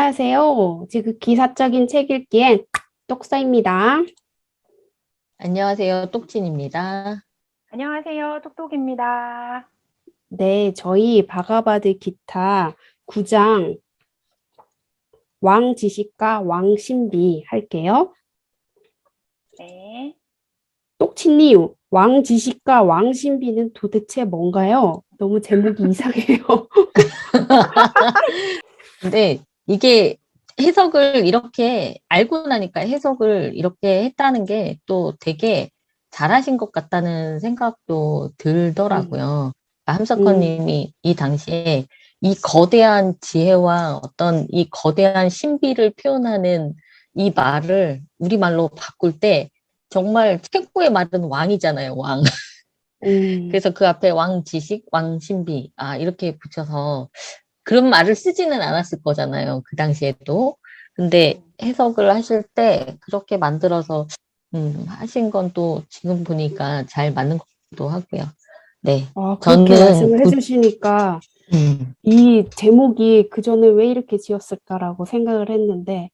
안녕하세요. 지금 기사적인 책 읽기엔 똑서입니다. 안녕하세요. 똑진입니다. 안녕하세요. 똑똑입니다. 네, 저희 바가바드 기타 9장 왕지식과 왕신비 할게요. 네. 똑치님, 왕지식과 왕신비는 도대체 뭔가요? 너무 제목이 이상해요. 근데 이게 해석을 이렇게 알고 나니까 해석을 이렇게 했다는 게 또 되게 잘하신 것 같다는 생각도 음, 들더라고요. 함석헌 음, 님이 이 당시에 이 거대한 지혜와 어떤 이 거대한 신비를 표현하는 이 말을 우리말로 바꿀 때 정말 최고의 말은 왕이잖아요, 왕. 음, 그래서 그 앞에 왕지식, 왕신비, 이렇게 붙여서 그런 말을 쓰지는 않았을 거잖아요. 그 당시에도. 근데 해석을 하실 때 그렇게 만들어서 하신 건 또 지금 보니까 잘 맞는 것 같기도 하고요. 네. 그렇게 저는 말씀을 해주시니까 음, 이 제목이 그전에 왜 이렇게 지었을까라고 생각을 했는데,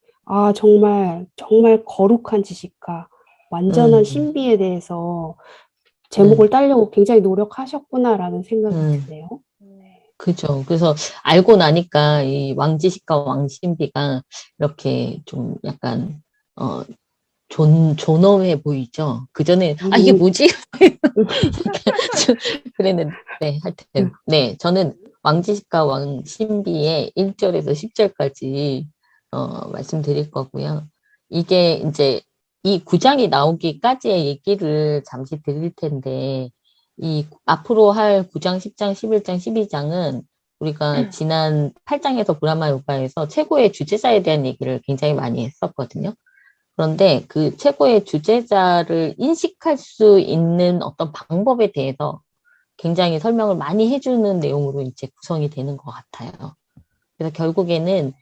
정말, 정말 거룩한 지식과 완전한 음, 신비에 대해서 음, 제목을 따려고 굉장히 노력하셨구나라는 생각이 음, 드네요. 그죠. 그래서 알고 나니까 이 왕지식과 왕신비가 이렇게 좀 약간, 어, 존엄해 보이죠. 그전에, 이게 음, 뭐지? 좀 그랬는데, 네, 하여튼. 네, 저는 왕지식과 왕신비의 1절에서 10절까지, 말씀드릴 거고요. 이게 이제 이 구장이 나오기까지의 얘기를 잠시 드릴 텐데, 이 앞으로 할 9장, 10장, 11장, 12장은 우리가 지난 8장에서 브라마 요가에서 최고의 주제자에 대한 얘기를 굉장히 많이 했었거든요. 그런데 그 최고의 주제자를 인식할 수 있는 어떤 방법에 대해서 굉장히 설명을 많이 해주는 내용으로 이제 구성이 되는 것 같아요. 그래서 결국에는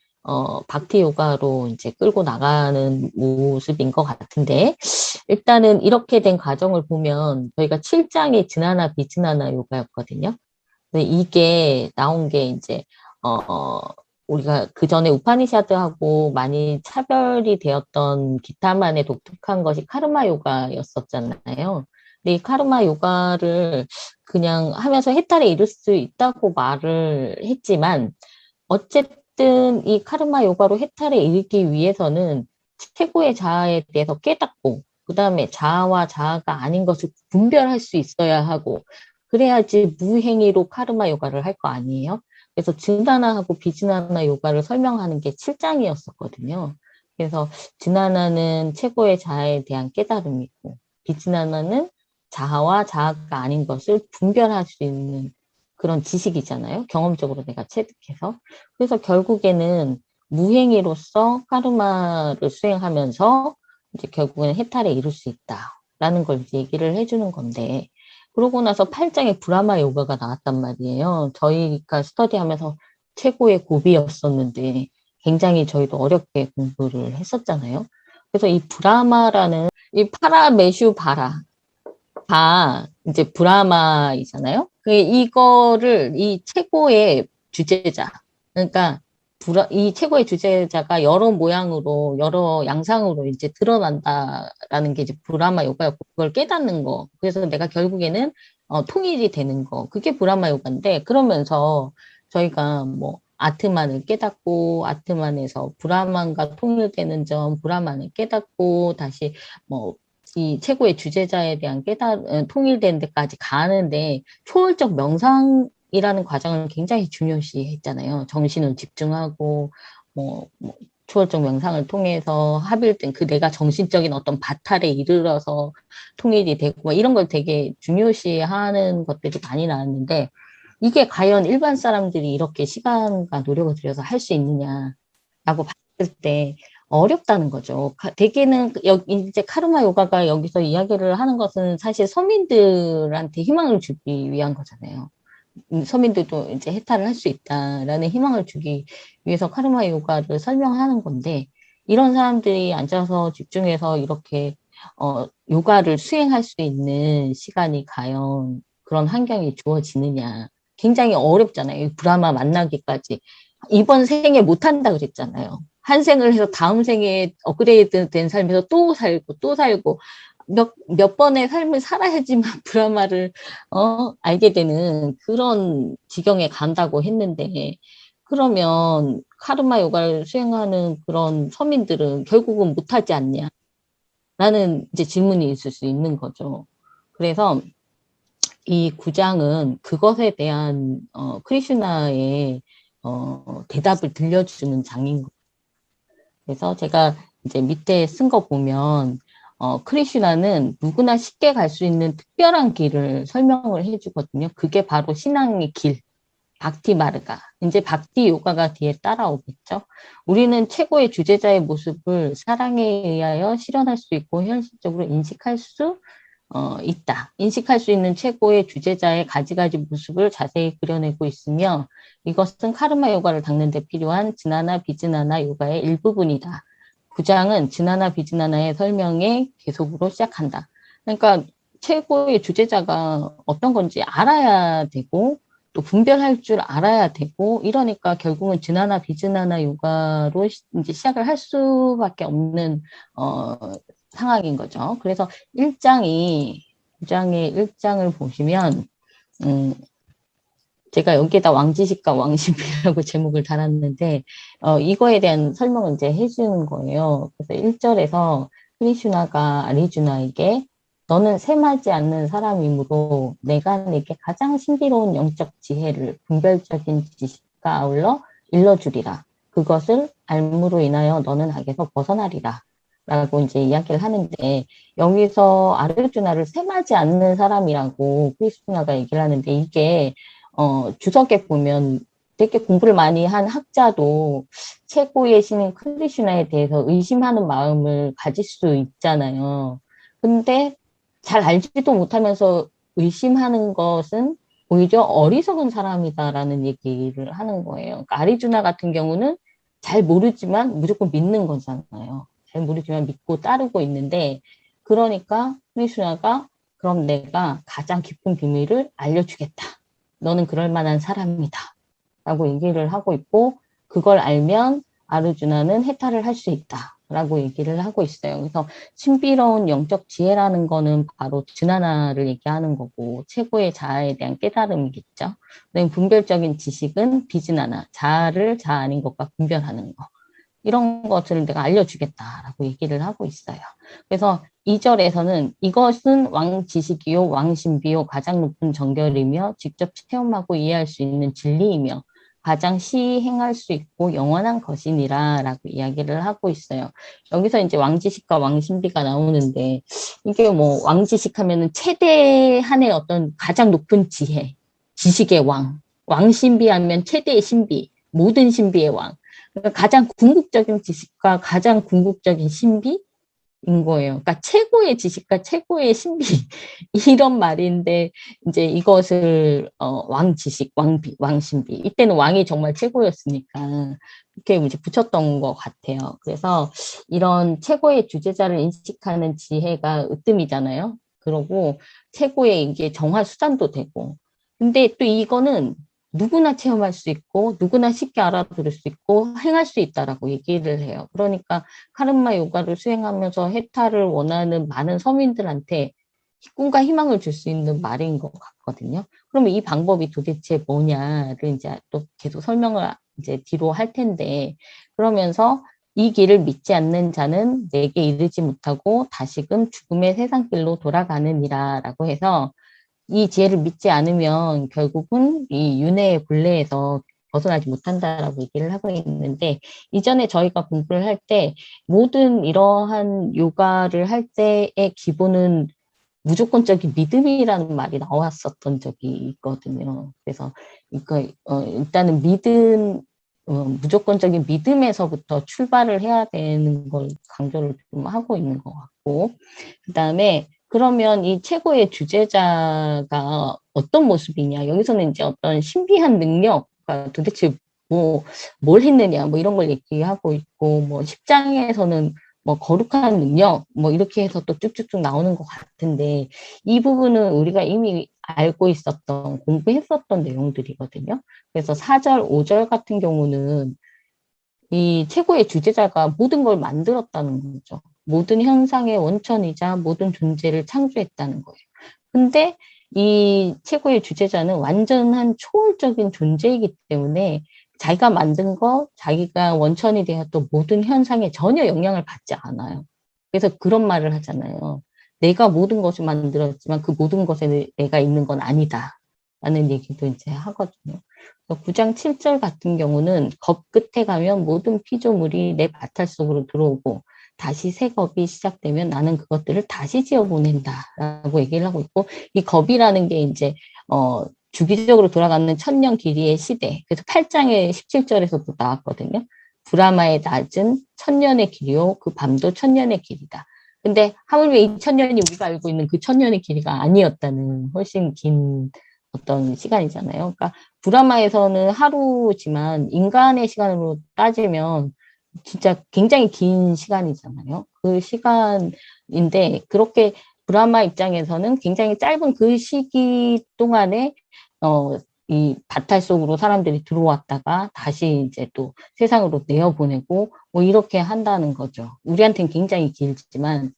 박티 요가로 이제 끌고 나가는 모습인 것 같은데 일단은 이렇게 된 과정을 보면 저희가 7장이 지나나 비지나나 요가였거든요. 근데 이게 나온 게 이제 어 우리가 그 전에 우파니샤드하고 많이 차별이 되었던 기타만의 독특한 것이 카르마 요가였었잖아요. 근데 이 카르마 요가를 그냥 하면서 해탈에 이를 수 있다고 말을 했지만 어쨌든 이 카르마 요가로 해탈에 이르기 위해서는 최고의 자아에 대해서 깨닫고 그다음에 자아와 자아가 아닌 것을 분별할 수 있어야 하고 그래야지 무행위로 카르마 요가를 할 거 아니에요? 그래서 진다나하고 비진다나 요가를 설명하는 게 7장이었었거든요. 그래서 진다나는 최고의 자아에 대한 깨달음이고 비진다나는 자아와 자아가 아닌 것을 분별할 수 있는 그런 지식이잖아요. 경험적으로 내가 체득해서. 그래서 결국에는 무행위로서 카르마를 수행하면서 이제 결국은 해탈에 이룰 수 있다라는 걸 이제 얘기를 해주는 건데 그러고 나서 8장에 브라마 요가가 나왔단 말이에요. 저희가 스터디하면서 최고의 고비였었는데 굉장히 저희도 어렵게 공부를 했었잖아요. 그래서 이 브라마라는 이 파라메슈 바라 이제 브라마이잖아요. 이거를 이 최고의 주제자 그러니까 이 최고의 주제자가 여러 모양으로 여러 양상으로 이제 드러난다라는 게 이제 브라마 요가였고 그걸 깨닫는 거. 그래서 내가 결국에는 통일이 되는 거. 그게 브라마 요가인데 그러면서 저희가 뭐 아트만을 깨닫고 아트만에서 브라만과 통일되는 점, 브라만을 깨닫고 다시 뭐 이 최고의 주제자에 대한 통일된 데까지 가는데 초월적 명상이라는 과정을 굉장히 중요시 했잖아요. 정신을 집중하고 뭐 초월적 명상을 통해서 합일된 그 내가 정신적인 어떤 바탈에 이르러서 통일이 되고 뭐 이런 걸 되게 중요시 하는 것들이 많이 나왔는데 이게 과연 일반 사람들이 이렇게 시간과 노력을 들여서 할 수 있느냐라고 봤을 때 어렵다는 거죠. 대개는 이제 카르마 요가가 여기서 이야기를 하는 것은 사실 서민들한테 희망을 주기 위한 거잖아요. 서민들도 이제 해탈을 할 수 있다라는 희망을 주기 위해서 카르마 요가를 설명하는 건데 이런 사람들이 앉아서 집중해서 이렇게 요가를 수행할 수 있는 시간이 과연 그런 환경이 주어지느냐 굉장히 어렵잖아요. 브라마 만나기까지 이번 생에 못한다 그랬잖아요. 한 생을 해서 다음 생에 업그레이드 된 삶에서 또 살고 또 살고 몇 번의 삶을 살아야지만 브라마를 알게 되는 그런 지경에 간다고 했는데, 그러면 카르마 요가를 수행하는 그런 서민들은 결국은 못하지 않냐? 라는 이제 질문이 있을 수 있는 거죠. 그래서 이 구장은 그것에 대한 크리슈나의 대답을 들려주는 장인 거예요. 그래서 제가 이제 밑에 쓴 거 보면 크리슈나는 누구나 쉽게 갈 수 있는 특별한 길을 설명을 해주거든요. 그게 바로 신앙의 길, 박티 마르가. 이제 박티 요가가 뒤에 따라오겠죠. 우리는 최고의 주제자의 모습을 사랑에 의하여 실현할 수 있고 현실적으로 인식할 수 있다. 인식할 수 있는 최고의 주제자의 가지가지 모습을 자세히 그려내고 있으며 이것은 카르마 요가를 닦는 데 필요한 지나나 비지나나 요가의 일부분이다. 9장은 지나나 비지나나의 설명에 계속으로 시작한다. 그러니까 최고의 주제자가 어떤 건지 알아야 되고 또 분별할 줄 알아야 되고 이러니까 결국은 지나나 비지나나 요가로 이제 시작을 할 수밖에 없는 상황인 거죠. 그래서 1장의 1장을 보시면 제가 여기에다 왕지식과 왕신비라고 제목을 달았는데 이거에 대한 설명을 이제 해주는 거예요. 그래서 1절에서 크리슈나가 아리주나에게 너는 셈하지 않는 사람이므로 내가 내게 가장 신비로운 영적 지혜를 분별적인 지식과 아울러 일러주리라. 그것을 알므로 인하여 너는 악에서 벗어나리라. 라고 이제 이야기를 하는데 여기서 아르주나를 셈하지 않는 사람이라고 크리스티나가 얘기를 하는데 이게 주석에 보면 되게 공부를 많이 한 학자도 최고의 신인 크리슈나에 대해서 의심하는 마음을 가질 수 있잖아요. 근데 잘 알지도 못하면서 의심하는 것은 오히려 어리석은 사람이다라는 얘기를 하는 거예요. 그러니까 아리주나 같은 경우는 잘 모르지만 무조건 믿는 거잖아요. 잘 모르지만 믿고 따르고 있는데, 그러니까 크리슈나가 그럼 내가 가장 깊은 비밀을 알려주겠다. 너는 그럴 만한 사람이다. 라고 얘기를 하고 있고, 그걸 알면 아르주나는 해탈을 할 수 있다. 라고 얘기를 하고 있어요. 그래서 신비로운 영적 지혜라는 거는 바로 지나나를 얘기하는 거고, 최고의 자아에 대한 깨달음이겠죠. 분별적인 지식은 비지나나, 자아를 자아 아닌 것과 분별하는 거. 이런 것을 내가 알려주겠다라고 얘기를 하고 있어요. 그래서 2절에서는 이것은 왕지식이요 왕신비요 가장 높은 정결이며 직접 체험하고 이해할 수 있는 진리이며 가장 시행할 수 있고 영원한 것이니라 라고 이야기를 하고 있어요. 여기서 이제 왕지식과 왕신비가 나오는데 이게 뭐 왕지식 하면은 최대한의 어떤 가장 높은 지혜, 지식의 왕, 왕신비 하면 최대의 신비, 모든 신비의 왕. 그러니까 가장 궁극적인 지식과 가장 궁극적인 신비인 거예요. 그러니까 최고의 지식과 최고의 신비 이런 말인데 이제 이것을 왕지식, 왕비, 왕신비 이때는 왕이 정말 최고였으니까 이렇게 이제 붙였던 것 같아요. 그래서 이런 최고의 주제자를 인식하는 지혜가 으뜸이잖아요. 그러고 최고의 이게 정화 수단도 되고. 근데 또 이거는 누구나 체험할 수 있고 누구나 쉽게 알아들을 수 있고 행할 수 있다라고 얘기를 해요. 그러니까 카르마 요가를 수행하면서 해탈을 원하는 많은 서민들한테 꿈과 희망을 줄 수 있는 말인 것 같거든요. 그러면 이 방법이 도대체 뭐냐를 이제 또 계속 설명을 이제 뒤로 할 텐데 그러면서 이 길을 믿지 않는 자는 내게 이르지 못하고 다시금 죽음의 세상길로 돌아가느니라라고 해서 이 지혜를 믿지 않으면 결국은 이 윤회의 굴레에서 벗어나지 못한다라고 얘기를 하고 있는데 이전에 저희가 공부를 할 때 모든 이러한 요가를 할 때의 기본은 무조건적인 믿음이라는 말이 나왔었던 적이 있거든요. 그래서 이거 일단은 무조건적인 믿음에서부터 출발을 해야 되는 걸 강조를 좀 하고 있는 것 같고 그다음에 그러면 이 최고의 주제자가 어떤 모습이냐? 여기서는 이제 어떤 신비한 능력가 도대체 뭘 했느냐? 뭐 이런 걸 얘기하고 있고, 뭐 10장에서는 뭐 거룩한 능력, 뭐 이렇게 해서 또 쭉쭉쭉 나오는 것 같은데, 이 부분은 우리가 이미 알고 있었던, 공부했었던 내용들이거든요. 그래서 4절, 5절 같은 경우는 이 최고의 주제자가 모든 걸 만들었다는 거죠. 모든 현상의 원천이자 모든 존재를 창조했다는 거예요. 근데 이 최고의 주제자는 완전한 초월적인 존재이기 때문에 자기가 만든 거, 자기가 원천이 되었던 모든 현상에 전혀 영향을 받지 않아요. 그래서 그런 말을 하잖아요. 내가 모든 것을 만들었지만 그 모든 것에 내가 있는 건 아니다. 라는 얘기도 이제 하거든요. 9장 7절 같은 경우는 겁 끝에 가면 모든 피조물이 내 바탈 속으로 들어오고 다시 새 겁이 시작되면 나는 그것들을 다시 지어보낸다라고 얘기를 하고 있고, 이 겁이라는 게 이제 주기적으로 돌아가는 천년 길이의 시대. 그래서 8장의 17절에서도 나왔거든요. 브라마의 낮은 천년의 길이요, 그 밤도 천년의 길이다. 근데 하물며 이 천년이 우리가 알고 있는 그 천년의 길이가 아니었다는, 훨씬 긴 어떤 시간이잖아요. 그러니까 브라마에서는 하루지만 인간의 시간으로 따지면 진짜 굉장히 긴 시간이잖아요. 그 시간인데 그렇게 브라마 입장에서는 굉장히 짧은 그 시기 동안에 이 바탈 속으로 사람들이 들어왔다가 다시 이제 또 세상으로 내어보내고 뭐 이렇게 한다는 거죠. 우리한테는 굉장히 길지만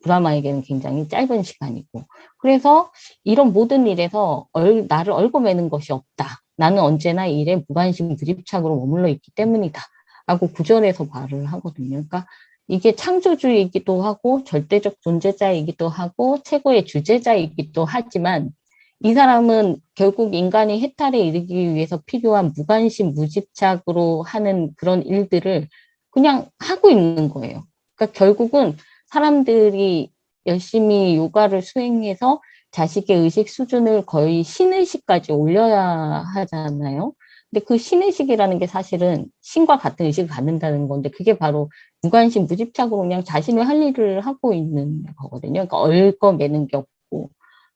브라마에게는 굉장히 짧은 시간이고, 그래서 이런 모든 일에서 나를 얽어매는 것이 없다. 나는 언제나 이 일에 무관심 무집착으로 머물러 있기 때문이다. 라고 구절에서 말을 하거든요. 그러니까 이게 창조주이기도 하고 절대적 존재자이기도 하고 최고의 주제자이기도 하지만, 이 사람은 결국 인간이 해탈에 이르기 위해서 필요한 무관심 무집착으로 하는 그런 일들을 그냥 하고 있는 거예요. 그러니까 결국은 사람들이 열심히 요가를 수행해서 자식의 의식 수준을 거의 신의식까지 올려야 하잖아요. 근데 그 신의식이라는 게 사실은 신과 같은 의식을 갖는다는 건데, 그게 바로 무관심 무집착으로 그냥 자신의 할 일을 하고 있는 거거든요. 그러니까 얽어매는 게 없고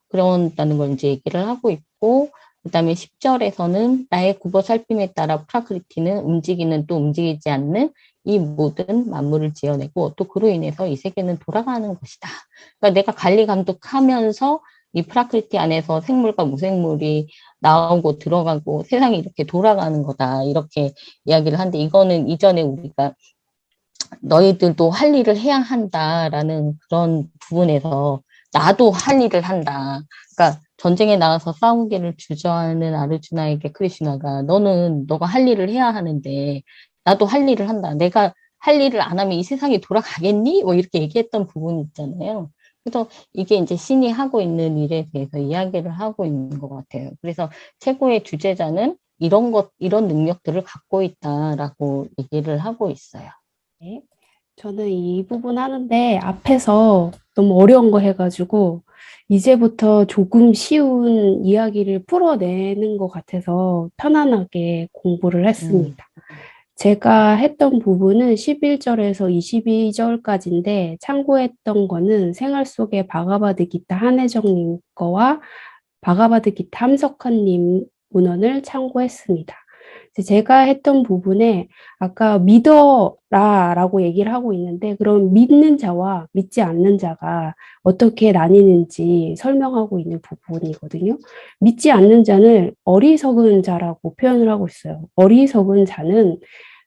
그런다는 걸 이제 얘기를 하고 있고, 그다음에 10절에서는 나의 굽어 살핌에 따라 프라크리티는 움직이는 또 움직이지 않는 이 모든 만물을 지어내고 또 그로 인해서 이 세계는 돌아가는 것이다. 그러니까 내가 관리 감독하면서 이 프라크리티 안에서 생물과 무생물이 나오고 들어가고 세상이 이렇게 돌아가는 거다. 이렇게 이야기를 하는데, 이거는 이전에 우리가 너희들도 할 일을 해야 한다라는 그런 부분에서 나도 할 일을 한다. 그러니까 전쟁에 나가서 싸우기를 주저하는 아르주나에게 크리슈나가 너는 너가 할 일을 해야 하는데 나도 할 일을 한다. 내가 할 일을 안 하면 이 세상이 돌아가겠니? 뭐 이렇게 얘기했던 부분이 있잖아요. 그래서 이게 이제 신이 하고 있는 일에 대해서 이야기를 하고 있는 것 같아요. 그래서 최고의 주제자는 이런 능력들을 갖고 있다라고 얘기를 하고 있어요. 네. 저는 이 부분 하는데 앞에서 너무 어려운 거 해가지고 이제부터 조금 쉬운 이야기를 풀어내는 것 같아서 편안하게 공부를 음, 했습니다. 제가 했던 부분은 11절에서 22절까지인데 참고했던 거는 생활 속의 바가바드 기타 한혜정님 거와 바가바드 기타 함석헌님 문헌을 참고했습니다. 제가 했던 부분에 아까 믿어라라고 얘기를 하고 있는데, 그럼 믿는 자와 믿지 않는 자가 어떻게 나뉘는지 설명하고 있는 부분이거든요. 믿지 않는 자는 어리석은 자라고 표현을 하고 있어요. 어리석은 자는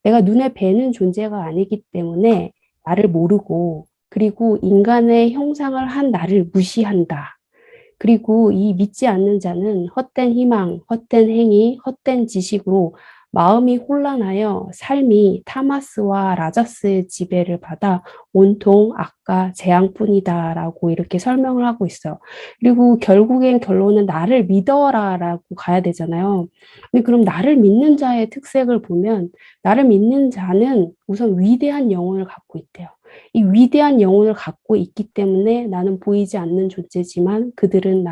내가 눈에 뵈는 존재가 아니기 때문에 나를 모르고, 그리고 인간의 형상을 한 나를 무시한다. 그리고 이 믿지 않는 자는 헛된 희망, 헛된 행위, 헛된 지식으로 마음이 혼란하여 삶이 타마스와 라자스의 지배를 받아 온통 악과 재앙뿐이다라고 이렇게 설명을 하고 있어요. 그리고 결국엔 결론은 나를 믿어라라고 가야 되잖아요. 근데 그럼 나를 믿는 자의 특색을 보면 나를 믿는 자는 우선 위대한 영혼을 갖고 있대요. 이 위대한 영혼을 갖고 있기 때문에 나는 보이지 않는 존재지만 그들은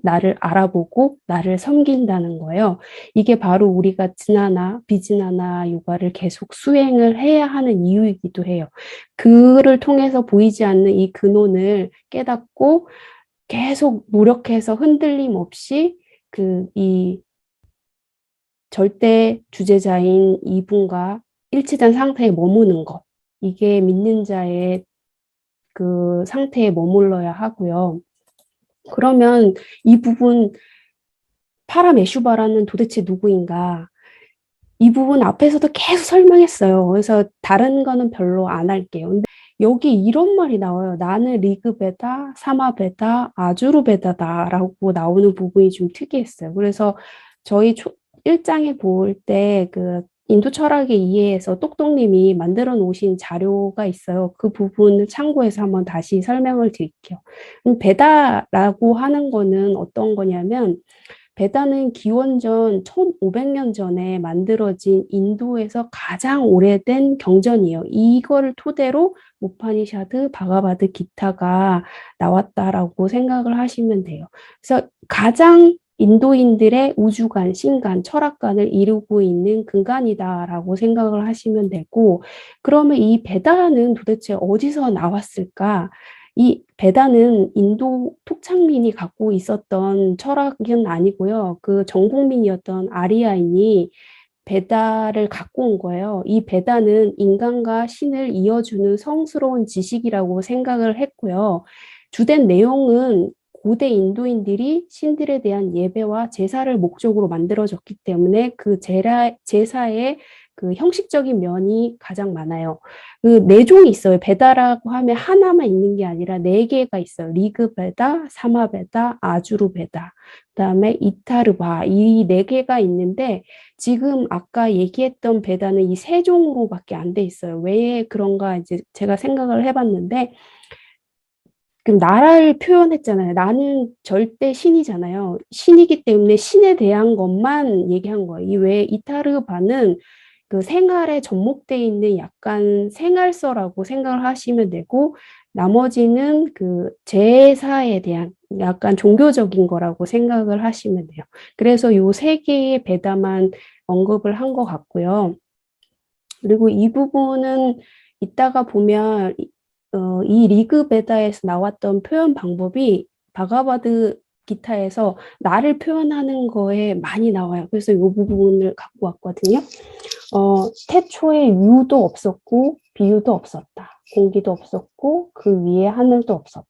나를 알아보고 나를 섬긴다는 거예요. 이게 바로 우리가 지나나 비지나나 요가를 계속 수행을 해야 하는 이유이기도 해요. 그를 통해서 보이지 않는 이 근원을 깨닫고 계속 노력해서 흔들림 없이 이 절대 주제자인 이분과 일치된 상태에 머무는 것. 이게 믿는 자의 그 상태에 머물러야 하고요. 그러면 이 부분 파라메슈바라는 도대체 누구인가? 이 부분 앞에서도 계속 설명했어요. 그래서 다른 거는 별로 안 할게요. 근데 여기 이런 말이 나와요. 나는 리그베다, 사마베다, 아주르베다다라고 나오는 부분이 좀 특이했어요. 그래서 저희 1장에 볼 때 그 인도 철학의 이해에서 똑똑님이 만들어 놓으신 자료가 있어요. 그 부분을 참고해서 한번 다시 설명을 드릴게요. 베다라고 하는 거는 어떤 거냐면 베다는 기원전 1500년 전에 만들어진 인도에서 가장 오래된 경전이에요. 이거를 토대로 우파니샤드, 바가바드, 기타가 나왔다라고 생각을 하시면 돼요. 그래서 가장 인도인들의 우주관, 신관, 철학관을 이루고 있는 근간이다라고 생각을 하시면 되고, 그러면 이 베다는 도대체 어디서 나왔을까? 이 베다는 인도 토착민이 갖고 있었던 철학은 아니고요. 그 정복민이었던 아리아인이 베다를 갖고 온 거예요. 이 베다는 인간과 신을 이어주는 성스러운 지식이라고 생각을 했고요. 주된 내용은 고대 인도인들이 신들에 대한 예배와 제사를 목적으로 만들어졌기 때문에 그 제사의 그 형식적인 면이 가장 많아요. 그 네 종이 있어요. 베다라고 하면 하나만 있는 게 아니라 네 개가 있어요. 리그베다, 사마베다, 아주르베다, 그다음에 이타르바 이 네 개가 있는데 지금 아까 얘기했던 베다는 이 세 종으로밖에 안 돼 있어요. 왜 그런가 이제 제가 생각을 해봤는데 그럼 나라를 표현했잖아요. 나는 절대 신이잖아요. 신이기 때문에 신에 대한 것만 얘기한 거예요. 이 외에 이타르바는 그 생활에 접목되어 있는 약간 생활서라고 생각을 하시면 되고, 나머지는 그 제사에 대한 약간 종교적인 거라고 생각을 하시면 돼요. 그래서 요 세 개의 베다만 언급을 한 것 같고요. 그리고 이 부분은 이따가 보면 이 리그베다에서 나왔던 표현 방법이 바가바드 기타에서 나를 표현하는 거에 많이 나와요. 그래서 이 부분을 갖고 왔거든요. 태초에 유도 없었고 비유도 없었다. 공기도 없었고 그 위에 하늘도 없었다.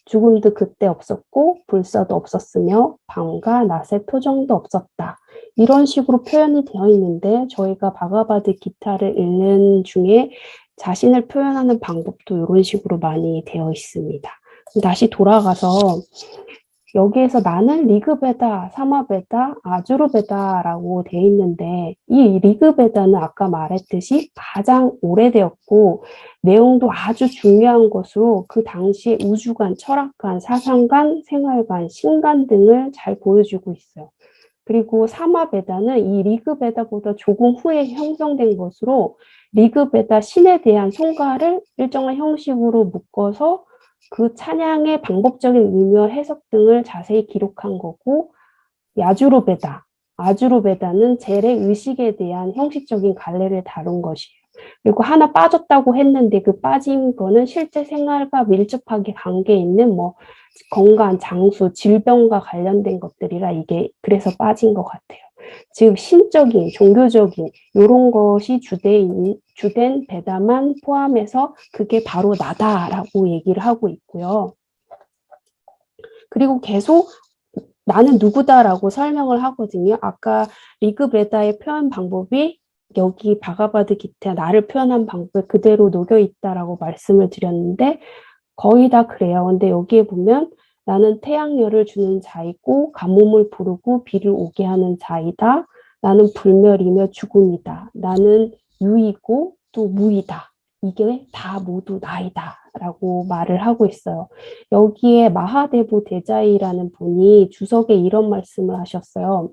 죽음도 그때 없었고 불사도 없었으며 밤과 낮의 표정도 없었다. 이런 식으로 표현이 되어 있는데 저희가 바가바드 기타를 읽는 중에 자신을 표현하는 방법도 이런 식으로 많이 되어 있습니다. 다시 돌아가서 여기에서 나는 리그베다, 사마베다, 아주르베다라고 되어 있는데 이 리그베다는 아까 말했듯이 가장 오래되었고 내용도 아주 중요한 것으로 그 당시에 우주관, 철학관, 사상관, 생활관, 신관 등을 잘 보여주고 있어요. 그리고 사마베다는 이 리그베다보다 조금 후에 형성된 것으로 리그베다 신에 대한 송가를 일정한 형식으로 묶어서 그 찬양의 방법적인 의미와 해석 등을 자세히 기록한 거고, 아주르베다는 젤의 의식에 대한 형식적인 갈래를 다룬 것이에요. 그리고 하나 빠졌다고 했는데 그 빠진 거는 실제 생활과 밀접하게 관계 있는 뭐 건강, 장수, 질병과 관련된 것들이라 이게 그래서 빠진 것 같아요. 즉 신적인, 종교적인 이런 것이 주된 베다만 포함해서 그게 바로 나다라고 얘기를 하고 있고요. 그리고 계속 나는 누구다라고 설명을 하거든요. 아까 리그베다의 표현 방법이 여기 바가바드 기타 나를 표현한 방법에 그대로 녹여 있다라고 말씀을 드렸는데 거의 다 그래요. 근데 여기에 보면 나는 태양열을 주는 자이고 가뭄을 부르고 비를 오게 하는 자이다. 나는 불멸이며 죽음이다. 나는 유이고 또 무이다. 이게 다 모두 나이다. 라고 말을 하고 있어요. 여기에 마하데보 대자이라는 분이 주석에 이런 말씀을 하셨어요.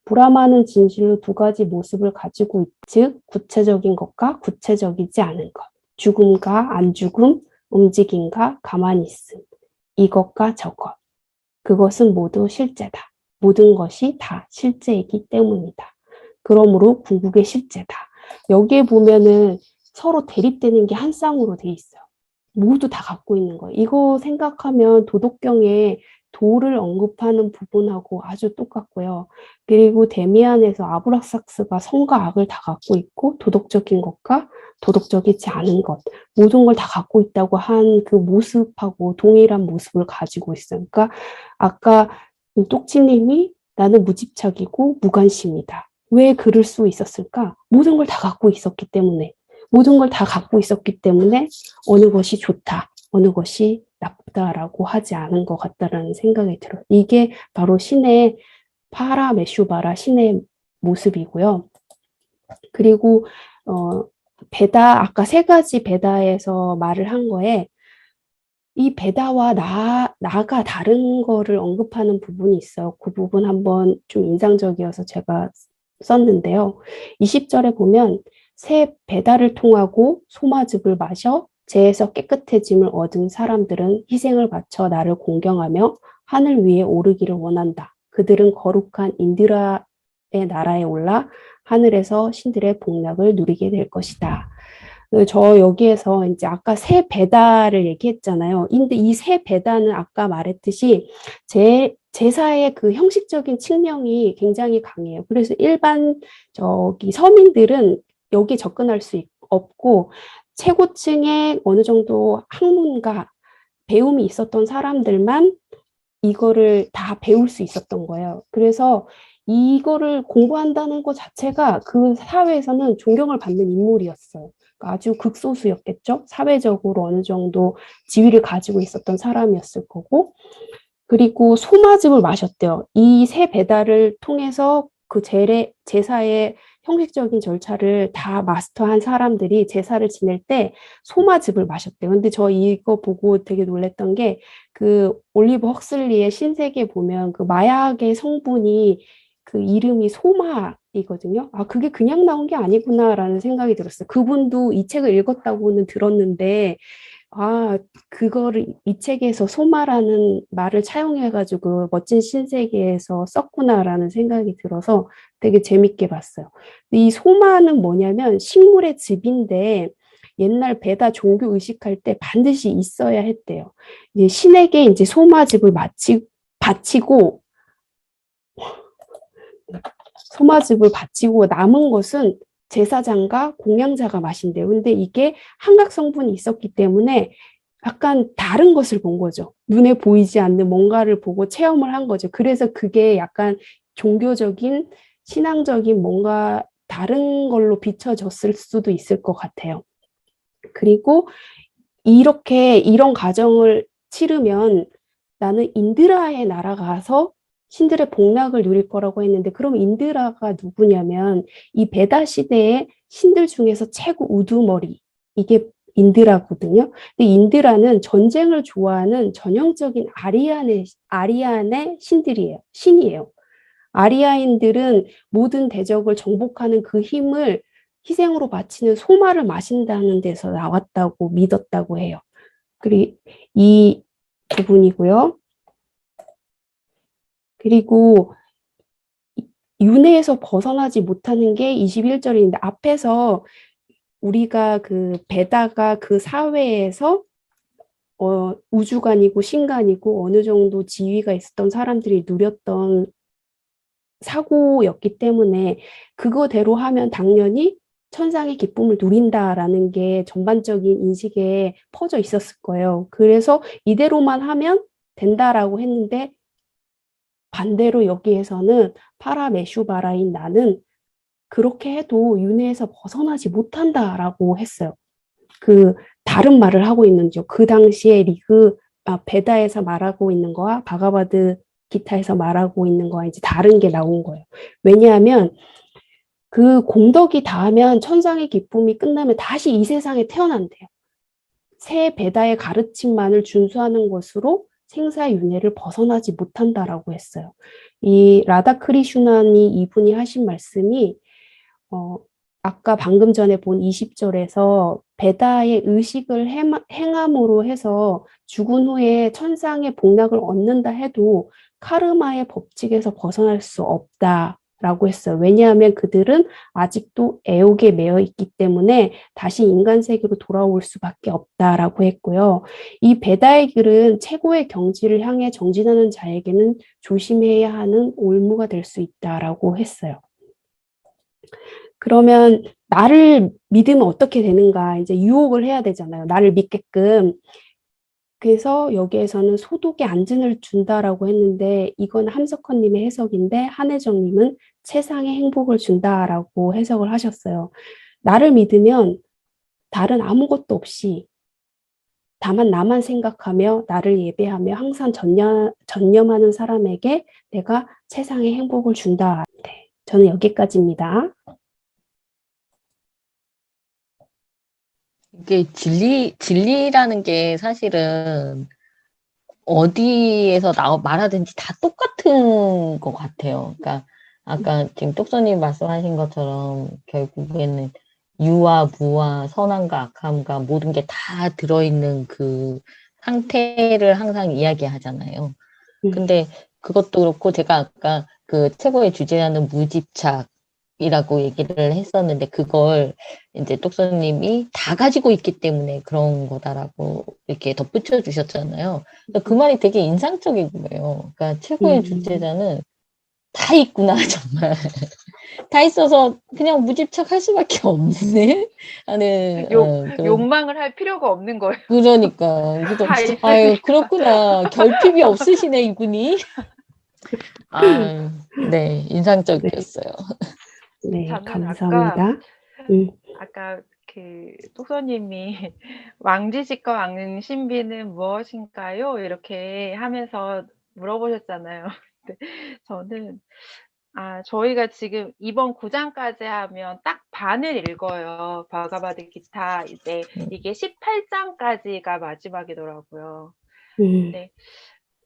브라마는 진실로 두 가지 모습을 가지고 즉 구체적인 것과 구체적이지 않은 것, 죽음과 안 죽음, 움직임과 가만히 있음, 이것과 저것, 그것은 모두 실제다. 모든 것이 다 실제이기 때문이다. 그러므로 궁극의 실제다. 여기에 보면은 서로 대립되는 게 한 쌍으로 돼 있어요. 모두 다 갖고 있는 거예요. 이거 생각하면 도덕경에 도를 언급하는 부분하고 아주 똑같고요. 그리고 데미안에서 아브락삭스가 선과 악을 다 갖고 있고 도덕적인 것과 도덕적이지 않은 것, 모든 걸 다 갖고 있다고 한 그 모습하고 동일한 모습을 가지고 있어요. 그러니까 아까 똑지님이 나는 무집착이고 무관심이다. 왜 그럴 수 있었을까? 모든 걸 다 갖고 있었기 때문에. 모든 걸 다 갖고 있었기 때문에 어느 것이 좋다, 어느 것이 나쁘다라고 하지 않은 것 같다라는 생각이 들어요. 이게 바로 신의 파라 메슈바라 신의 모습이고요. 그리고 베다 아까 세 가지 베다에서 말을 한 거에 이 베다와 나가 다른 거를 언급하는 부분이 있어요. 그 부분 한번 좀 인상적이어서 제가 썼는데요. 20절에 보면 새 베다를 통하고 소마즙을 마셔 재에서 깨끗해짐을 얻은 사람들은 희생을 바쳐 나를 공경하며 하늘 위에 오르기를 원한다. 그들은 거룩한 인드라의 나라에 올라 하늘에서 신들의 복락을 누리게 될 것이다. 저 여기에서 이제 아까 새 배다를 얘기했잖아요. 근데 이 새 배다는 아까 말했듯이 제사의 그 형식적인 측면이 굉장히 강해요. 그래서 일반 서민들은 여기 접근할 수 없고 최고층의 어느 정도 학문가 배움이 있었던 사람들만 이거를 다 배울 수 있었던 거예요. 그래서 이거를 공부한다는 것 자체가 그 사회에서는 존경을 받는 인물이었어요. 그러니까 아주 극소수였겠죠. 사회적으로 어느 정도 지위를 가지고 있었던 사람이었을 거고, 그리고 소마즙을 마셨대요. 이 세 배달을 통해서 그 제사의 형식적인 절차를 다 마스터한 사람들이 제사를 지낼 때 소마즙을 마셨대요. 근데 저 이거 보고 되게 놀랬던 게 그 올리버 헉슬리의 신세계 보면 그 마약의 성분이 그 이름이 소마이거든요. 아, 그게 그냥 나온 게 아니구나라는 생각이 들었어요. 그분도 이 책을 읽었다고는 들었는데 아, 그거를 이 책에서 소마라는 말을 차용해가지고 멋진 신세계에서 썼구나라는 생각이 들어서 되게 재밌게 봤어요. 이 소마는 뭐냐면 식물의 즙인데 옛날 베다 종교 의식할 때 반드시 있어야 했대요. 이제 신에게 이제 소마즙을 바치고 소마즙을 바치고 남은 것은 제사장과 공양자가 마신대요. 근데 이게 한각 성분이 있었기 때문에 약간 다른 것을 본 거죠. 눈에 보이지 않는 뭔가를 보고 체험을 한 거죠. 그래서 그게 약간 종교적인, 신앙적인 뭔가 다른 걸로 비춰졌을 수도 있을 것 같아요. 그리고 이런 과정을 치르면 나는 인드라에 날아가서 신들의 복락을 누릴 거라고 했는데 그럼 인드라가 누구냐면 이 베다 시대의 신들 중에서 최고 우두머리 이게 인드라거든요. 근데 인드라는 전쟁을 좋아하는 전형적인 아리안의 신이에요. 아리아인들은 모든 대적을 정복하는 그 힘을 희생으로 바치는 소마를 마신다는 데서 나왔다고 믿었다고 해요. 그리고 이 부분이고요. 그리고 윤회에서 벗어나지 못하는 게 21절인데 앞에서 우리가 그 베다가 그 사회에서 우주관이고 신관이고 어느 정도 지위가 있었던 사람들이 누렸던 사고였기 때문에 그거대로 하면 당연히 천상의 기쁨을 누린다라는 게 전반적인 인식에 퍼져 있었을 거예요. 그래서 이대로만 하면 된다라고 했는데 반대로 여기에서는 파라메슈바라인 나는 그렇게 해도 윤회에서 벗어나지 못한다라고 했어요. 그 다른 말을 하고 있는지요. 그 당시에 베다에서 말하고 있는 거와 바가바드 기타에서 말하고 있는 거와 이제 다른 게 나온 거예요. 왜냐하면 그 공덕이 닿으면 천상의 기쁨이 끝나면 다시 이 세상에 태어난대요. 새 베다의 가르침만을 준수하는 것으로 생사윤회를 벗어나지 못한다라고 했어요. 이 라다크리슈나니 이분이 하신 말씀이 아까 방금 전에 본 20절에서 베다의 의식을 행함으로 해서 죽은 후에 천상의 복락을 얻는다 해도 카르마의 법칙에서 벗어날 수 없다. 라고 했어요. 왜냐하면 그들은 아직도 애옥에 매여 있기 때문에 다시 인간 세계로 돌아올 수밖에 없다라고 했고요. 이 베다의 글은 최고의 경지를 향해 정진하는 자에게는 조심해야 하는 올무가 될 수 있다라고 했어요. 그러면 나를 믿으면 어떻게 되는가? 이제 유혹을 해야 되잖아요. 나를 믿게끔. 그래서 여기에서는 소독의 안진을 준다라고 했는데 이건 함석헌님의 해석인데 한혜정님은 세상에 행복을 준다라고 해석을 하셨어요. 나를 믿으면 다른 아무것도 없이 다만 나만 생각하며 나를 예배하며 항상 전념하는 사람에게 내가 세상에 행복을 준다. 네, 저는 여기까지입니다. 이게 진리라는 게 사실은 어디에서 말하든지 다 똑같은 것 같아요. 그러니까 아까 지금 똑선님 말씀하신 것처럼 결국에는 유와 무와 선함과 악함과 모든 게 다 들어있는 그 상태를 항상 이야기하잖아요. 근데 그것도 그렇고 제가 아까 그 최고의 주제라는 무집착이라고 얘기를 했었는데 그걸 이제 똑선님이 다 가지고 있기 때문에 그런 거다라고 이렇게 덧붙여 주셨잖아요. 그 말이 되게 인상적인 거예요. 그러니까 최고의 주제자는 다 있구나, 정말. 다 있어서 그냥 무집착할 수밖에 없네? 하는, 그런. 욕망을 할 필요가 없는 거예요. 그러니까. 그래서, 다 아유, 있으니까. 그렇구나. 결핍이 없으시네, 이분이. 아, 네, 네, 인상적이었어요. 네, 저는 감사합니다. 음, 아까 그 똑서님이 왕지식과 왕신비는 무엇인가요? 이렇게 하면서 물어보셨잖아요. 근데 저는 저희가 지금 이번 9장까지 하면 딱 반을 읽어요. 바가바드 기타 이제 이게 18장까지가 마지막이더라고요. 네.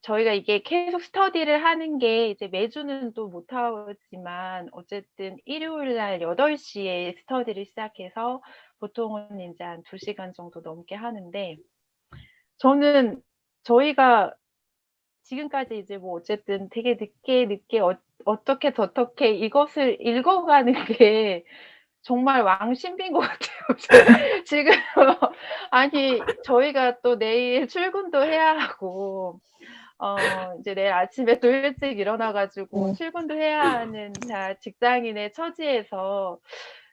저희가 이게 계속 스터디를 하는 게 이제 매주는 또 못하지만 어쨌든 일요일 날 8시에 스터디를 시작해서 보통은 이제 한 2시간 정도 넘게 하는데 저는 저희가 지금까지 이제 뭐 어쨌든 되게 늦게 어떻게 저떻게 이것을 읽어가는 게 정말 왕신비인 것 같아요. 지금 아니 저희가 또 내일 출근도 해야 하고 이제 내일 아침에 또 일찍 일어나가지고 출근도 해야 하는 직장인의 처지에서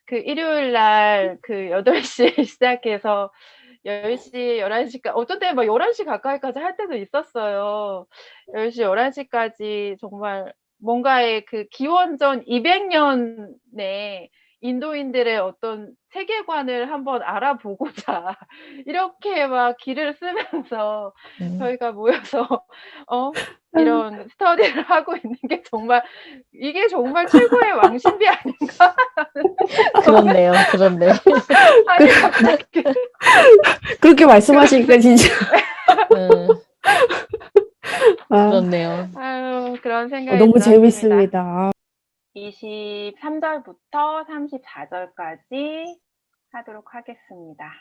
그 일요일 날 그 8시에 시작해서 10시, 11시까지, 어떤 때는 막 11시 가까이까지 할 때도 있었어요. 10시, 11시까지 정말 뭔가의 그 기원전 200년에 인도인들의 어떤 세계관을 한번 알아보고자 이렇게 막 길을 쓰면서 저희가 모여서 이런 스터디를 하고 있는 게 정말 이게 정말 최고의 왕신비 아닌가? 그렇네요, 그렇네. 아니 갑자기 그렇게 말씀하시니까 진짜 그렇네요. 그런 생각이 너무 들었습니다. 재밌습니다. 23절부터 34절까지 하도록 하겠습니다.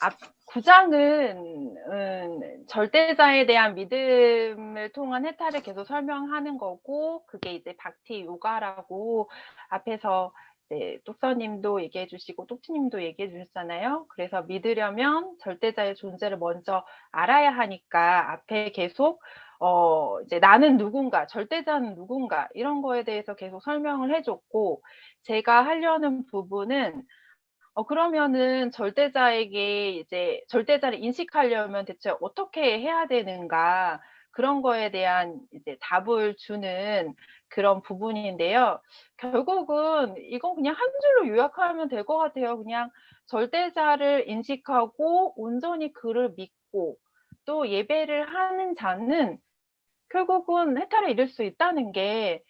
앞 9장은 절대자에 대한 믿음을 통한 해탈을 계속 설명하는 거고 그게 이제 박티 요가라고 앞에서 이제 똑서님도 얘기해 주시고 똑치님도 얘기해 주셨잖아요. 그래서 믿으려면 절대자의 존재를 먼저 알아야 하니까 앞에 계속 이제 나는 누군가, 절대자는 누군가 이런 거에 대해서 계속 설명을 해줬고 제가 하려는 부분은 그러면은 절대자에게 이제 절대자를 인식하려면 대체 어떻게 해야 되는가 그런 거에 대한 이제 답을 주는 그런 부분인데요. 결국은 이건 그냥 한 줄로 요약하면 될 것 같아요. 그냥 절대자를 인식하고 온전히 그를 믿고 또 예배를 하는 자는 결국은 해탈을 이룰 수 있다는 게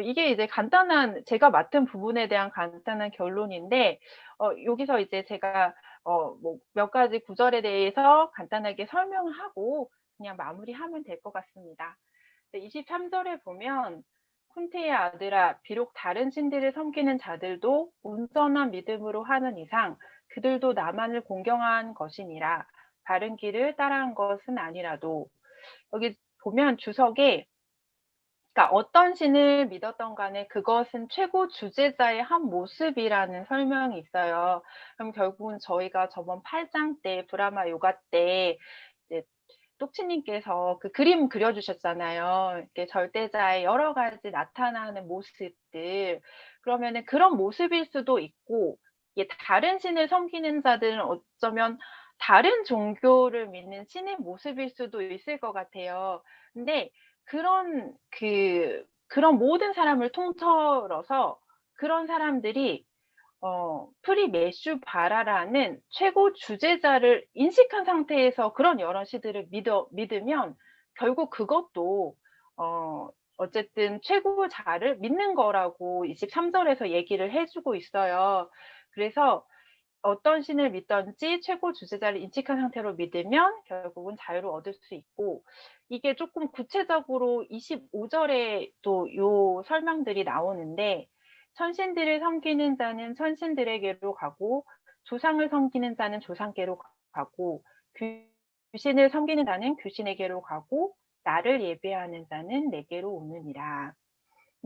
이게 이제 간단한 제가 맡은 부분에 대한 간단한 결론인데 여기서 이제 제가 뭐 몇 가지 구절에 대해서 간단하게 설명을 하고 그냥 마무리하면 될 것 같습니다. 23절에 보면 쿤테의 아들아 비록 다른 신들을 섬기는 자들도 온전한 믿음으로 하는 이상 그들도 나만을 공경한 것이니라 바른 길을 따라한 것은 아니라도 여기 보면 주석에 그러니까 어떤 신을 믿었던 간에 그것은 최고 주제자의 한 모습이라는 설명이 있어요. 그럼 결국은 저희가 저번 8장 때 브라마 요가 때 이제 똑치님께서 그 그림 그려주셨잖아요. 이렇게 절대자의 여러 가지 나타나는 모습들. 그러면은 그런 모습일 수도 있고, 이게 다른 신을 섬기는 자들은 어쩌면 다른 종교를 믿는 신의 모습일 수도 있을 것 같아요. 근데 그런 모든 사람을 통틀어서 그런 사람들이 프리 메슈 바라라는 최고 주제자를 인식한 상태에서 그런 여러 시들을 믿으면 결국 그것도 어쨌든 최고자를 믿는 거라고 23절에서 얘기를 해주고 있어요. 그래서 어떤 신을 믿던지 최고 주제자를 인식한 상태로 믿으면 결국은 자유를 얻을 수 있고, 이게 조금 구체적으로 25절에 또 요 설명들이 나오는데, 천신들을 섬기는 자는 천신들에게로 가고 조상을 섬기는 자는 조상께로 가고 귀신을 섬기는 자는 귀신에게로 가고 나를 예배하는 자는 내게로 오느니라.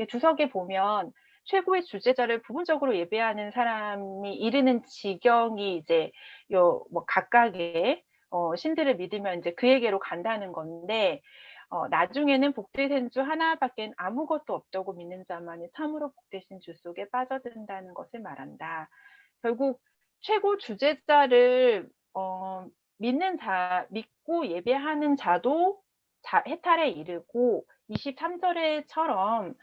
주석에 보면 최고의 주제자를 부분적으로 예배하는 사람이 이르는 지경이 이제 뭐 각각의 신들을 믿으면 이제 그에게로 간다는 건데, 나중에는 복되신 주 하나밖에 아무것도 없다고 믿는 자만이 참으로 복되신 주 속에 빠져든다는 것을 말한다. 결국 최고 주제자를 믿고 예배하는 자도 해탈에 이르고, 23절에처럼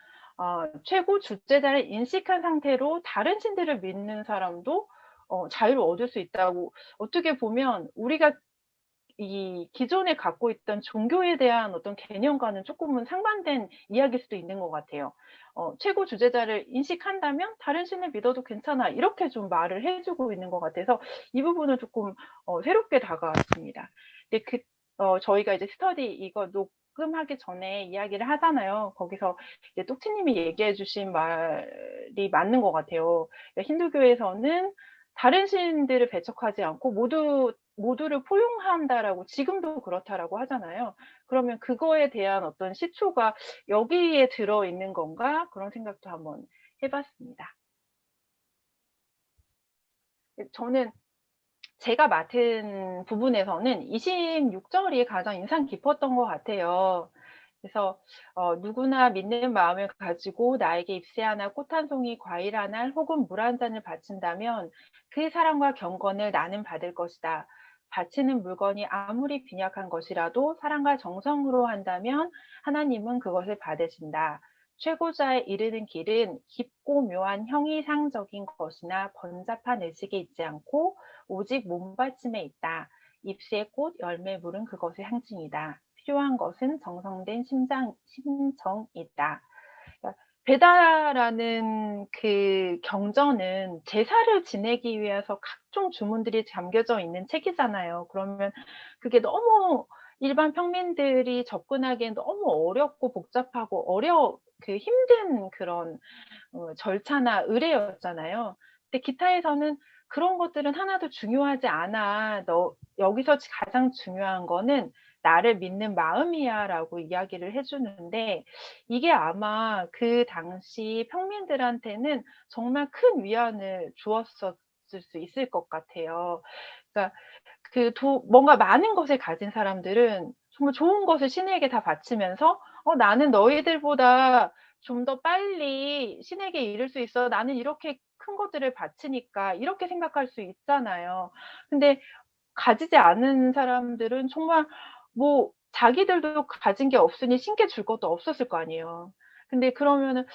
최고 주제자를 인식한 상태로 다른 신들을 믿는 사람도 자유를 얻을 수 있다고, 어떻게 보면 우리가 이 기존에 갖고 있던 종교에 대한 어떤 개념과는 조금은 상반된 이야기일 수도 있는 것 같아요. 최고 주제자를 인식한다면 다른 신을 믿어도 괜찮아, 이렇게 좀 말을 해주고 있는 것 같아서 이 부분은 조금 새롭게 다가왔습니다. 근데 저희가 이제 스터디 이거 녹음하기 전에 이야기를 하잖아요. 거기서 이제 똑치님이 얘기해 주신 말이 맞는 것 같아요. 힌두교에서는 다른 신들을 배척하지 않고 모두를 포용한다라고, 지금도 그렇다라고 하잖아요. 그러면 그거에 대한 어떤 시초가 여기에 들어있는 건가? 그런 생각도 한번 해봤습니다. 저는 제가 맡은 부분에서는 26절이 가장 인상 깊었던 것 같아요. 그래서 누구나 믿는 마음을 가지고 나에게 잎새 하나, 꽃 한 송이, 과일 하나, 혹은 물 한 잔을 바친다면 그 사랑과 경건을 나는 받을 것이다. 바치는 물건이 아무리 빈약한 것이라도 사랑과 정성으로 한다면 하나님은 그것을 받으신다. 최고자에 이르는 길은 깊고 묘한 형이상적인 것이나 번잡한 의식에 있지 않고 오직 몸받침에 있다. 잎새, 꽃, 열매, 물은 그것의 상징이다. 필요한 것은 정성된 심정이다. 베다라는 그 경전은 제사를 지내기 위해서 각종 주문들이 담겨져 있는 책이잖아요. 그러면 그게 너무 일반 평민들이 접근하기엔 너무 어렵고 복잡하고 힘든 그런 절차나 의례였잖아요. 근데 기타에서는 그런 것들은 하나도 중요하지 않아. 여기서 가장 중요한 거는 나를 믿는 마음이야 라고 이야기를 해주는데, 이게 아마 그 당시 평민들한테는 정말 큰 위안을 주었을 수 있을 것 같아요. 그러니까 뭔가 많은 것을 가진 사람들은 정말 좋은 것을 신에게 다 바치면서 나는 너희들보다 좀 더 빨리 신에게 이를 수 있어. 나는 이렇게 큰 것들을 바치니까, 이렇게 생각할 수 있잖아요. 근데 가지지 않은 사람들은 정말 뭐 자기들도 가진 게 없으니 신께 줄 것도 없었을 거 아니에요. 근데 그러면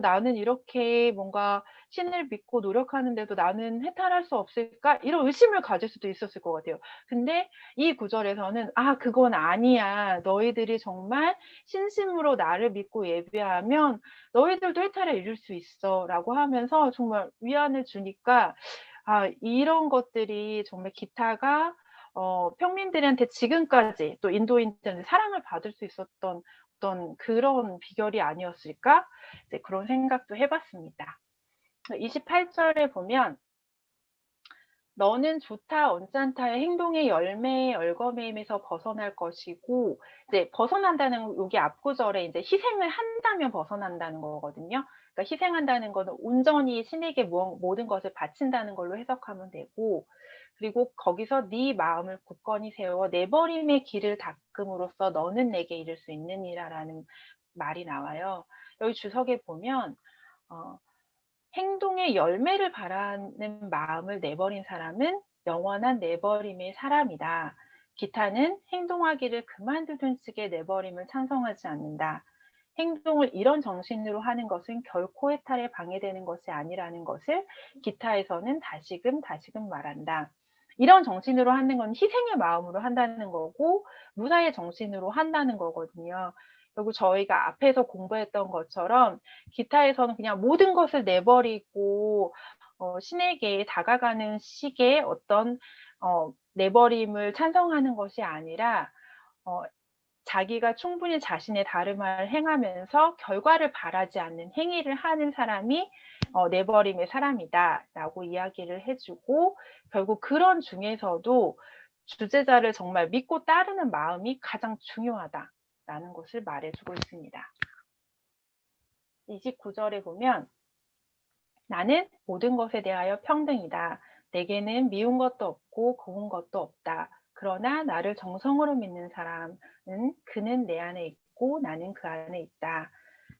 나는 이렇게 뭔가 신을 믿고 노력하는데도 나는 해탈할 수 없을까? 이런 의심을 가질 수도 있었을 것 같아요. 근데 이 구절에서는 그건 아니야. 너희들이 정말 신심으로 나를 믿고 예배하면 너희들도 해탈에 이룰 수 있어. 라고 하면서 정말 위안을 주니까, 이런 것들이 정말 기타가 평민들한테 지금까지 또 인도인들한테 사랑을 받을 수 있었던 어떤 그런 비결이 아니었을까? 이제 그런 생각도 해봤습니다. 28절에 보면 너는 좋다, 언짢다의 행동의 열매, 열거매임에서 벗어날 것이고, 이제 벗어난다는 여기 앞구절에 이제 희생을 한다면 벗어난다는 거거든요. 그러니까 희생한다는 거는 온전히 신에게 모든 것을 바친다는 걸로 해석하면 되고, 그리고 거기서 네 마음을 굳건히 세워 내버림의 길을 닦음으로써 너는 내게 이를 수 있느니라라는 말이 나와요. 여기 주석에 보면 어, 행동의 열매를 바라는 마음을 내버린 사람은 영원한 내버림의 사람이다. 기타는 행동하기를 그만두던 측의 내버림을 찬성하지 않는다. 행동을 이런 정신으로 하는 것은 결코 해탈에 방해되는 것이 아니라는 것을 기타에서는 다시금 말한다. 이런 정신으로 하는 건 희생의 마음으로 한다는 거고 무사의 정신으로 한다는 거거든요. 그리고 저희가 앞에서 공부했던 것처럼 기타에서는 그냥 모든 것을 내버리고 신에게 다가가는 식의 어떤 내버림을 찬성하는 것이 아니라 자기가 충분히 자신의 다름을 행하면서 결과를 바라지 않는 행위를 하는 사람이 내버림의 사람이다라고 이야기를 해주고 결국 그런 중에서도 주제자를 정말 믿고 따르는 마음이 가장 중요하다라는 것을 말해주고 있습니다. 29절에 보면 나는 모든 것에 대하여 평등이다. 내게는 미운 것도 없고 고운 것도 없다. 그러나 나를 정성으로 믿는 사람은 그는 내 안에 있고 나는 그 안에 있다.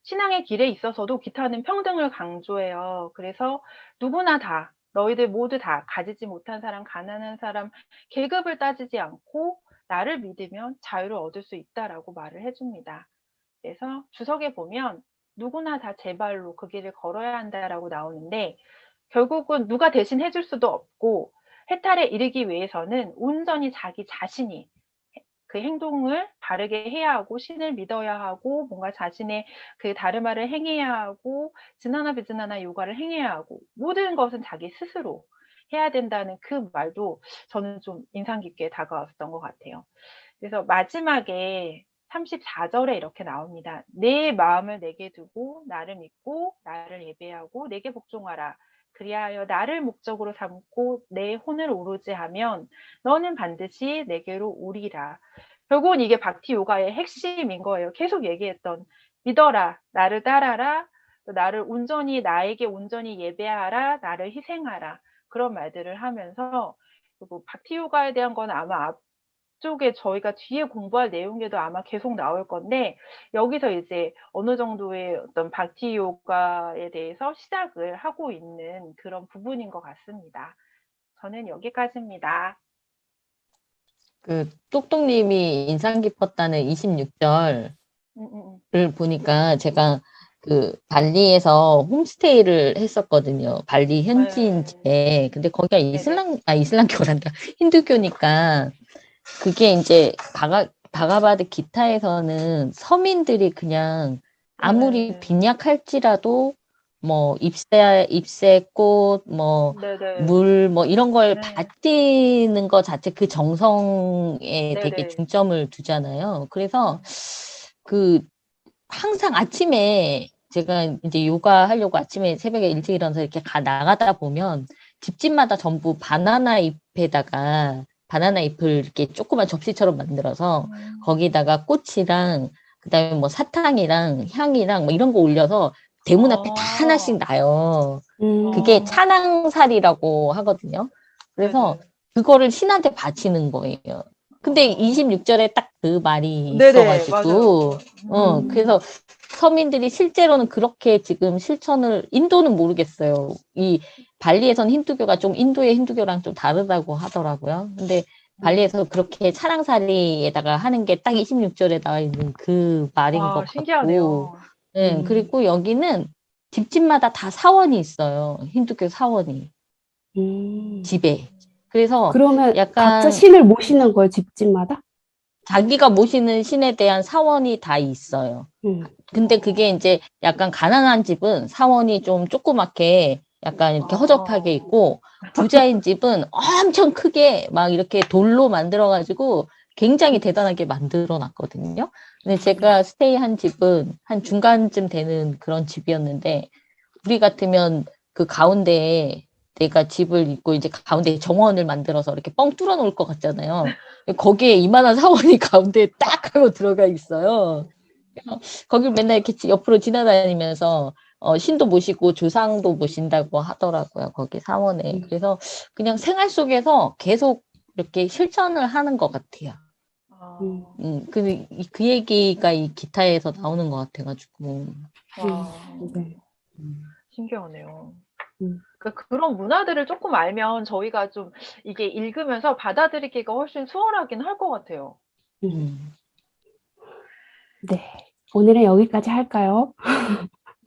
신앙의 길에 있어서도 기타는 평등을 강조해요. 그래서 누구나 다, 너희들 모두 다 가지지 못한 사람, 가난한 사람, 계급을 따지지 않고 나를 믿으면 자유를 얻을 수 있다라고 말을 해줍니다. 그래서 주석에 보면 누구나 다 제 발로 그 길을 걸어야 한다라고 나오는데 결국은 누가 대신 해줄 수도 없고 해탈에 이르기 위해서는 온전히 자기 자신이 그 행동을 바르게 해야 하고 신을 믿어야 하고 뭔가 자신의 그 다르마를 행해야 하고 지나나 비지나나 요가를 행해야 하고 모든 것은 자기 스스로 해야 된다는 그 말도 저는 좀 인상 깊게 다가왔던 것 같아요. 그래서 마지막에 34절에 이렇게 나옵니다. 내 마음을 내게 두고 나를 믿고 나를 예배하고 내게 복종하라. 그리하여 나를 목적으로 삼고 내 혼을 오로지 하면 너는 반드시 내게로 오리라. 결국은 이게 박티 요가의 핵심인 거예요. 계속 얘기했던 믿어라, 나를 따라라, 나를 온전히 나에게 온전히 예배하라, 나를 희생하라. 그런 말들을 하면서 그리고 박티 요가에 대한 건 아마 쪽에 저희가 뒤에 공부할 내용에도 아마 계속 나올 건데 여기서 이제 어느 정도의 어떤 박티 요가에 대해서 시작을 하고 있는 그런 부분인 것 같습니다. 저는 여기까지입니다. 그 똑똑님이 인상 깊었다는 26절을 보니까 제가 그 발리에서 홈스테이를 했었거든요. 발리 현지인 집에. 근데 거기가 이슬람교란다. 힌두교니까 그게 이제 바가바드 기타에서는 서민들이 그냥 아무리 빈약할지라도 뭐 잎새꽃 뭐 물 뭐 이런 걸 바치는 것 자체 그 정성에 되게 중점을 두잖아요. 그래서 그 항상 아침에 제가 이제 요가 하려고 아침에 새벽에 일찍 일어나서 이렇게 나가다 보면 집집마다 전부 바나나 잎을 이렇게 조그만 접시처럼 만들어서 거기다가 꽃이랑 그다음에 뭐 사탕이랑 향이랑 뭐 이런 거 올려서 대문 앞에 다 하나씩 놔요. 그게 찬양살이라고 하거든요. 그래서 그거를 신한테 바치는 거예요. 근데 26절에 딱 그 말이 있어가지고, 그래서 서민들이 실제로는 그렇게 지금 실천을, 인도는 모르겠어요. 이 발리에선 힌두교가 좀 인도의 힌두교랑 좀 다르다고 하더라고요. 근데 발리에서 그렇게 차랑사리에다가 하는 게 딱 26절에 나와 있는 그 말인 것 신기하네요. 같고, 네, 그리고 여기는 집집마다 다 사원이 있어요. 힌두교 사원이. 집에. 그래서 그러면 약간 각자 신을 모시는 거예요, 집집마다? 자기가 모시는 신에 대한 사원이 다 있어요. 근데 그게 이제 약간 가난한 집은 사원이 좀 조그맣게 약간 이렇게 허접하게 있고 부자인 집은 엄청 크게 막 이렇게 돌로 만들어가지고 굉장히 대단하게 만들어 놨거든요. 근데 제가 스테이한 집은 한 중간쯤 되는 그런 집이었는데 우리 같으면 그 가운데에 내가 집을 있고 이제 가운데 정원을 만들어서 이렇게 뻥 뚫어 놓을 것 같잖아요. 거기에 이만한 사원이 가운데에 딱 하고 들어가 있어요. 거길 맨날 이렇게 옆으로 지나다니면서 신도 모시고 조상도 모신다고 하더라고요. 거기 사원에. 그래서 그냥 생활 속에서 계속 이렇게 실천을 하는 것 같아요. 그 얘기가 이 기타에서 나오는 것 같아가지고. 네. 신기하네요. 음. 그런 문화들을 조금 알면 저희가 좀 이게 읽으면서 받아들이기가 훨씬 수월하긴 할 것 같아요. 네. 오늘은 여기까지 할까요?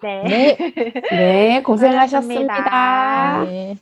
네. 네. 네, 수고하셨습니다. 고생하셨습니다. 네.